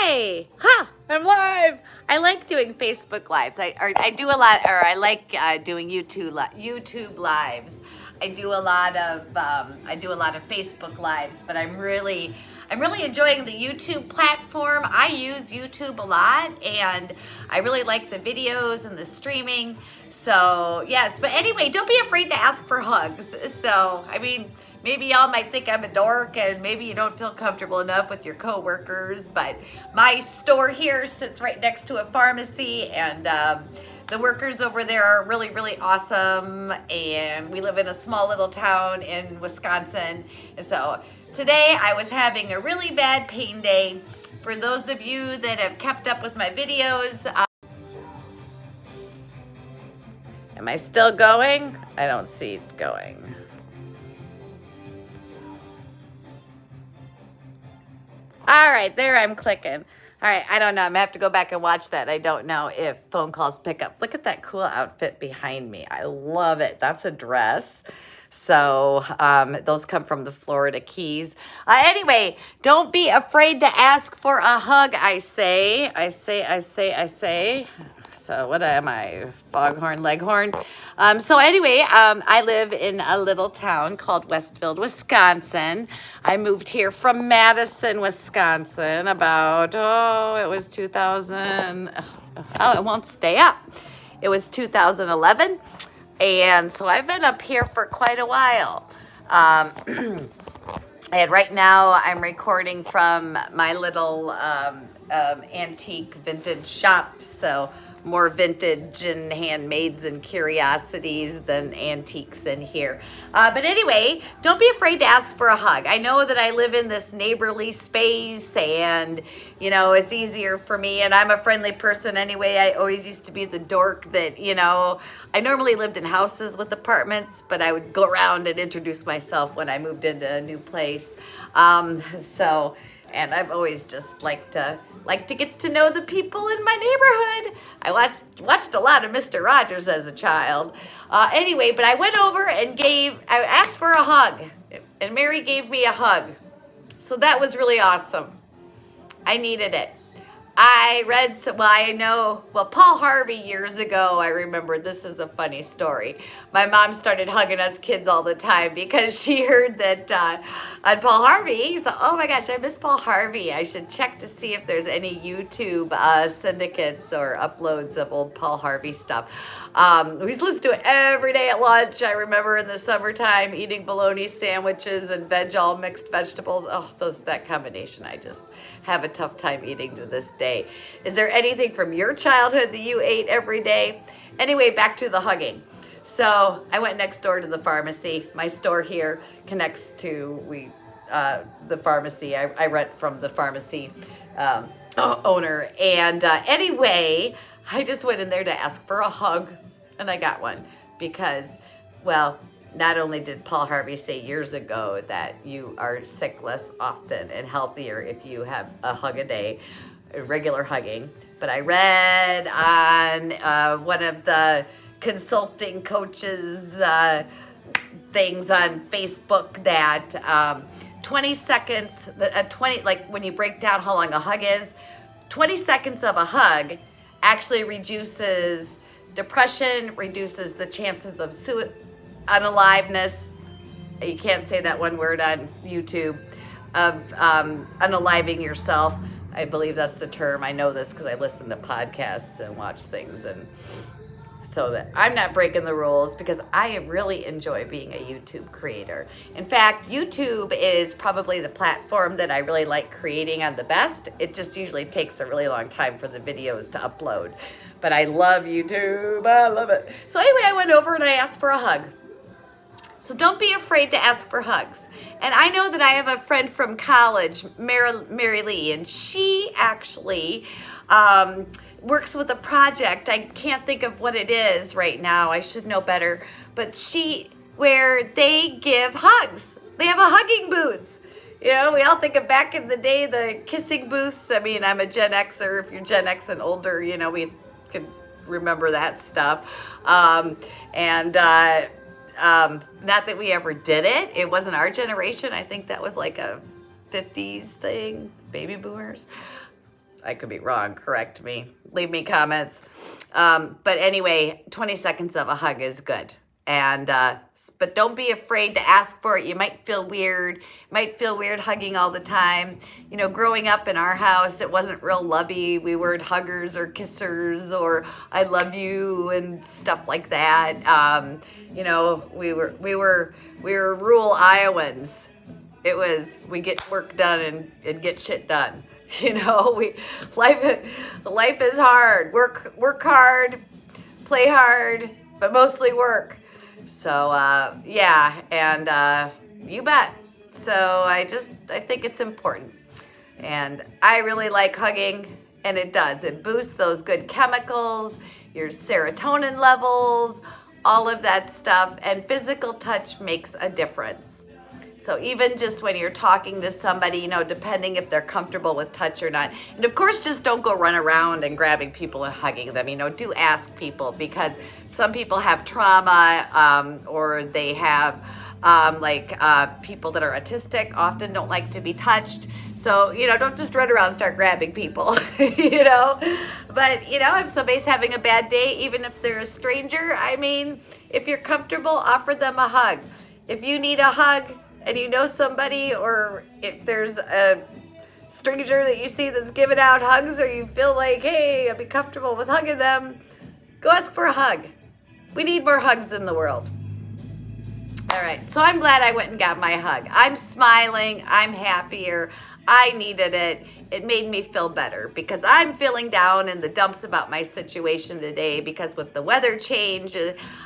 Hi! Ha! I'm live! I like doing Facebook Lives. I do a lot, or I like doing YouTube Lives. I do a lot of Facebook Lives, but I'm really enjoying the YouTube platform. I use YouTube a lot, and I really like the videos and the streaming. So yes, but anyway, don't be afraid to ask for hugs. So I mean, maybe y'all might think I'm a dork, and maybe you don't feel comfortable enough with your coworkers, but my store here sits right next to a pharmacy, and the workers over there are really, really awesome, and we live in a small little town in Wisconsin. And so today I was having a really bad pain day. For those of you that have kept up with my videos, am I still going? I don't see it going. All right, there I'm clicking. All right, I don't know. I'm gonna have to go back and watch that. I don't know if phone calls pick up. Look at that cool outfit behind me. I love it. That's a dress. So those come from the Florida Keys. Anyway, don't be afraid to ask for a hug, I say. So what am I? Foghorn Leghorn. So anyway, I live in a little town called Westfield, Wisconsin. I moved here from Madison, Wisconsin about, it was 2000. Oh, it won't stay up. It was 2011. And so I've been up here for quite a while. And right now I'm recording from my little antique vintage shop. So more vintage and handmaids and curiosities than antiques in here. But anyway, don't be afraid to ask for a hug. I know that I live in this neighborly space, and you know, it's easier for me, and I'm a friendly person anyway. I always used to be the dork that, you know, I normally lived in houses with apartments, but I would go around and introduce myself when I moved into a new place. And I've always just liked to get to know the people in my neighborhood. I watched a lot of Mr. Rogers as a child. Anyway, but I went over and I asked for a hug, and Mary gave me a hug. So that was really awesome. I needed it. Paul Harvey years ago, I remember, this is a funny story. My mom started hugging us kids all the time because she heard that on Paul Harvey, so, oh my gosh, I miss Paul Harvey. I should check to see if there's any YouTube syndicates or uploads of old Paul Harvey stuff. We used to listen to it every day at lunch. I remember in the summertime eating bologna sandwiches and all mixed vegetables. Oh, that combination, I just have a tough time eating to this day. Is there anything from your childhood that you ate every day? Anyway, back to the hugging. So I went next door to the pharmacy. My store here connects to the pharmacy. I rent from the pharmacy owner. And anyway, I just went in there to ask for a hug, and I got one because, well, not only did Paul Harvey say years ago that you are sick less often and healthier if you have a hug a day, regular hugging, but I read on one of the consulting coaches things on Facebook that 20 seconds, like when you break down how long a hug is, 20 seconds of a hug actually reduces depression, reduces the chances of unaliveness. You can't say that one word on YouTube, of unaliving yourself. I believe that's the term. I know this because I listen to podcasts and watch things, and so that I'm not breaking the rules, because I really enjoy being a YouTube creator. In fact, YouTube is probably the platform that I really like creating on the best. It just usually takes a really long time for the videos to upload, but I love YouTube. I love it. So anyway, I went over and I asked for a hug. So don't be afraid to ask for hugs. And I know that I have a friend from college, Mary Lee, and she actually works with a project. I can't think of what it is right now. I should know better. But where they give hugs. They have a hugging booth. You know, we all think of back in the day, the kissing booths. I mean, I'm a Gen Xer. If you're Gen X and older, you know, we can remember that stuff. Not that we ever did it. It wasn't our generation. I think that was like a 50s thing, baby boomers. I could be wrong. Correct me. Leave me comments. But anyway, 20 seconds of a hug is good. And but don't be afraid to ask for it. You might feel weird. Might feel weird hugging all the time. You know, growing up in our house, it wasn't real lovey. We weren't huggers or kissers or I love you and stuff like that. You know, we were rural Iowans. It was we get work done and get shit done. You know, life is hard. Work hard, play hard, but mostly work. So yeah, and you bet. So I think it's important, and I really like hugging, and it does. It boosts those good chemicals, your serotonin levels, all of that stuff, and physical touch makes a difference. So even just when you're talking to somebody, you know, depending if they're comfortable with touch or not. And of course, just don't go run around and grabbing people and hugging them. You know, do ask people, because some people have trauma or they have people that are autistic often don't like to be touched. So, you know, don't just run around and start grabbing people, you know. But, you know, if somebody's having a bad day, even if they're a stranger, I mean, if you're comfortable, offer them a hug. If you need a hug, and you know somebody, or if there's a stranger that you see that's giving out hugs, or you feel like, hey, I'd be comfortable with hugging them, go ask for a hug. We need more hugs in the world. All right, so I'm glad I went and got my hug. I'm smiling, I'm happier, I needed it. It made me feel better because I'm feeling down in the dumps about my situation today, because with the weather change,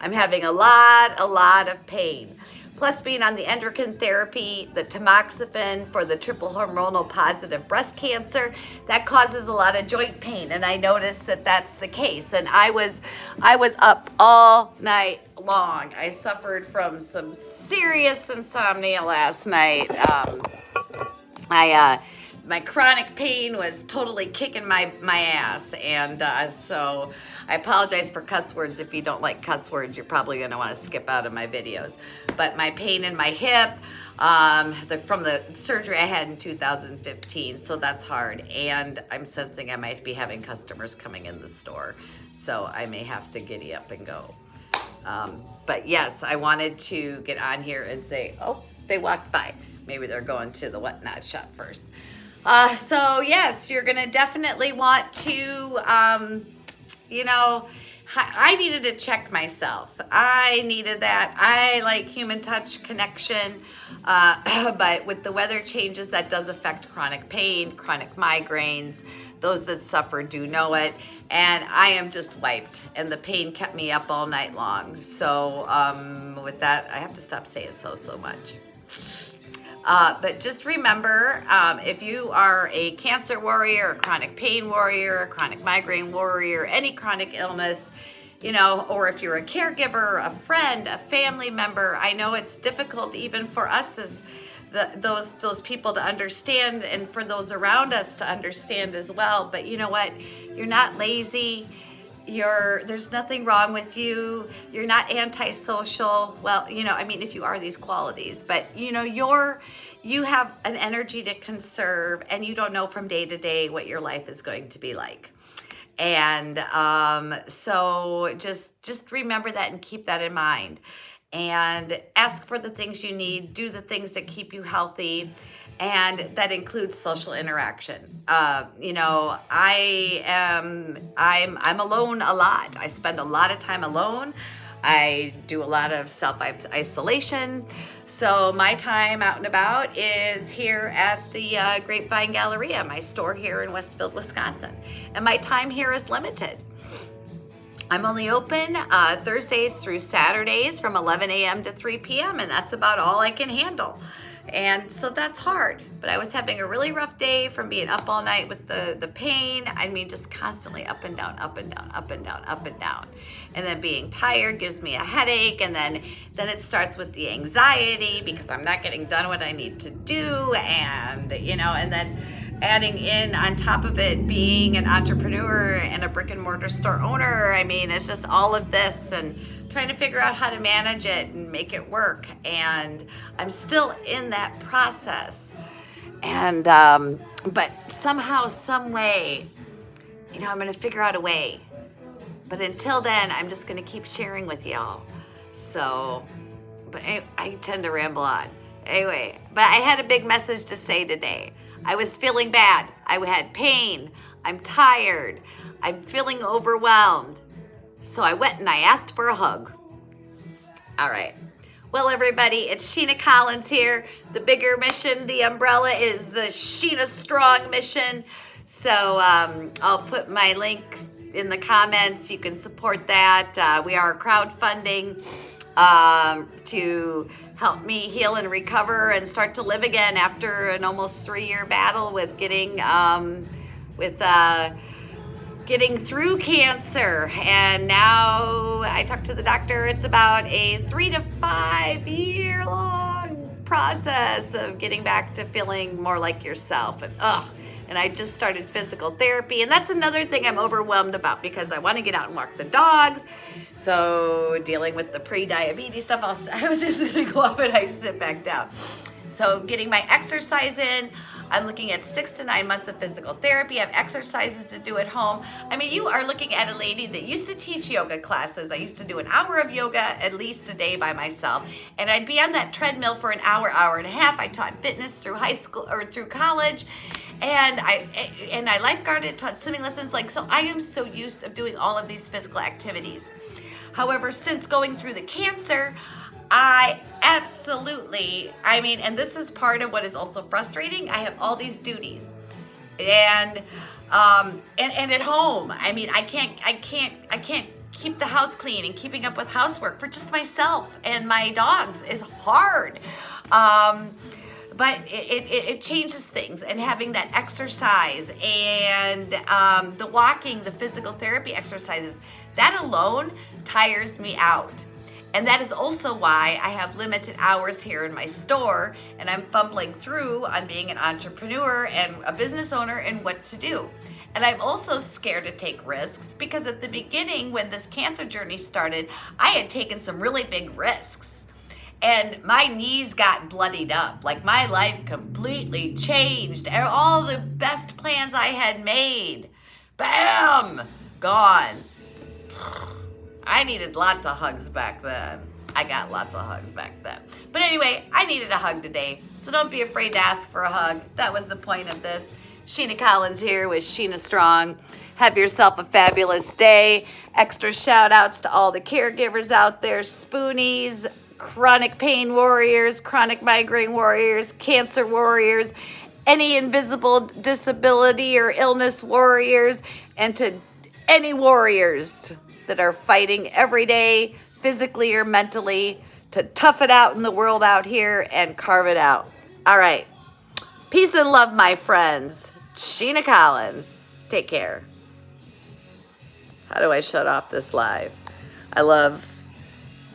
I'm having a lot of pain. Plus being on the endocrine therapy, the tamoxifen for the triple hormonal positive breast cancer, that causes a lot of joint pain. And I noticed that that's the case. And I was up all night long. I suffered from some serious insomnia last night. My chronic pain was totally kicking my ass. And so I apologize for cuss words. If you don't like cuss words, you're probably going to want to skip out of my videos. But my pain in my hip from the surgery I had in 2015, so that's hard. And I'm sensing I might be having customers coming in the store, so I may have to giddy up and go. But yes, I wanted to get on here and say, oh, they walked by. Maybe they're going to the whatnot shop first. So yes, you're going to definitely want to, you know, I needed to check myself. I needed that. I like human touch connection, but with the weather changes, that does affect chronic pain, chronic migraines. Those that suffer do know it. And I am just wiped, and the pain kept me up all night long. So with that, I have to stop saying so much. But just remember, if you are a cancer warrior, a chronic pain warrior, a chronic migraine warrior, any chronic illness, you know, or if you're a caregiver, a friend, a family member, I know it's difficult even for us as those people to understand, and for those around us to understand as well. But you know what? You're not lazy. There's nothing wrong with you. You're not antisocial. Well, you know, I mean, if you are these qualities, but you know, you have an energy to conserve, and you don't know from day to day what your life is going to be like. And so just remember that and keep that in mind, and ask for the things you need, do the things that keep you healthy. And that includes social interaction. You know, I'm alone a lot. I spend a lot of time alone. I do a lot of self-isolation. So my time out and about is here at the Grapevine Galleria, my store here in Westfield, Wisconsin. And my time here is limited. I'm only open Thursdays through Saturdays from 11 a.m. to 3 p.m. and that's about all I can handle. And so that's hard, but I was having a really rough day from being up all night with the pain. I mean, just constantly up and down, up and down, up and down, up and down. And then being tired gives me a headache. And then it starts with the anxiety because I'm not getting done what I need to do. And, you know, and then adding in on top of it, being an entrepreneur and a brick and mortar store owner. I mean, it's just all of this and trying to figure out how to manage it and make it work. And I'm still in that process. And, but somehow, some way, I'm going to figure out a way. But until then, I'm just going to keep sharing with y'all. So, but I tend to ramble on. Anyway, but I had a big message to say today. I was feeling bad. I had pain. I'm tired. I'm feeling overwhelmed. So I went and I asked for a hug. All right. Well, everybody, it's Shena Collins here. The bigger mission, the umbrella, is the Shena Strong mission. So I'll put my links in the comments. You can support that. We are crowdfunding to help me heal and recover and start to live again after an almost 3-year battle with getting through cancer. And now I talked to the doctor. It's about a 3 to 5 year long process of getting back to feeling more like yourself. And I just started physical therapy. And that's another thing I'm overwhelmed about because I want to get out and walk the dogs. So dealing with the pre-diabetes stuff, I was just going to go up and I sit back down. So getting my exercise in. I'm looking at 6 to 9 months of physical therapy. I have exercises to do at home. I mean, you are looking at a lady that used to teach yoga classes. I used to do an hour of yoga at least a day by myself. And I'd be on that treadmill for an hour, hour and a half. I taught fitness through high school or through college. And I lifeguarded, taught swimming lessons. So I am so used to doing all of these physical activities. However, since going through the cancer, I absolutely, and this is part of what is also frustrating. I have all these duties, and at home. I can't keep the house clean, and keeping up with housework for just myself and my dogs is hard. But it changes things, and having that exercise and the walking, the physical therapy exercises, that alone tires me out. And that is also why I have limited hours here in my store, and I'm fumbling through on being an entrepreneur and a business owner and what to do. And I'm also scared to take risks because at the beginning, when this cancer journey started, I had taken some really big risks. And my knees got bloodied up. My life completely changed. And all the best plans I had made, bam, gone. I needed lots of hugs back then. I got lots of hugs back then. But anyway, I needed a hug today. So don't be afraid to ask for a hug. That was the point of this. Shena Collins here with Shena Strong. Have yourself a fabulous day. Extra shout outs to all the caregivers out there, spoonies, chronic pain warriors, chronic migraine warriors, cancer warriors, any invisible disability or illness warriors, and to any warriors that are fighting every day, physically or mentally, to tough it out in the world out here and carve it out. All right. Peace and love, my friends. Shena Collins. Take care. How do I shut off this live? I love,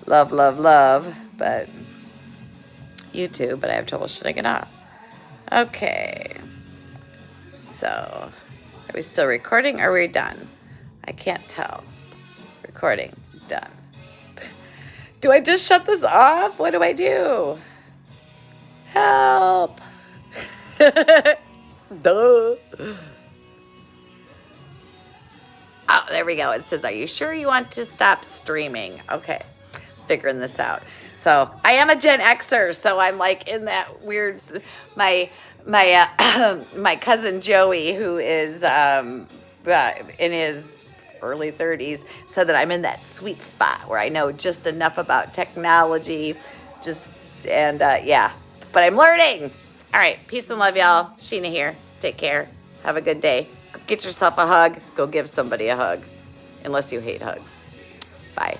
but YouTube, but I have trouble shutting it off. Okay. So, are we still recording or are we done? I can't tell. Recording. Done. Do I just shut this off? What do I do? Help. Duh. Oh, there we go. It says, are you sure you want to stop streaming? Okay. Figuring this out. So I am a Gen Xer, so I'm in that weird, my cousin Joey, who is in his early 30s, said that I'm in that sweet spot where I know just enough about technology, but I'm learning. All right, peace and love, y'all. Shena here. Take care. Have a good day. Get yourself a hug. Go give somebody a hug, unless you hate hugs. Bye.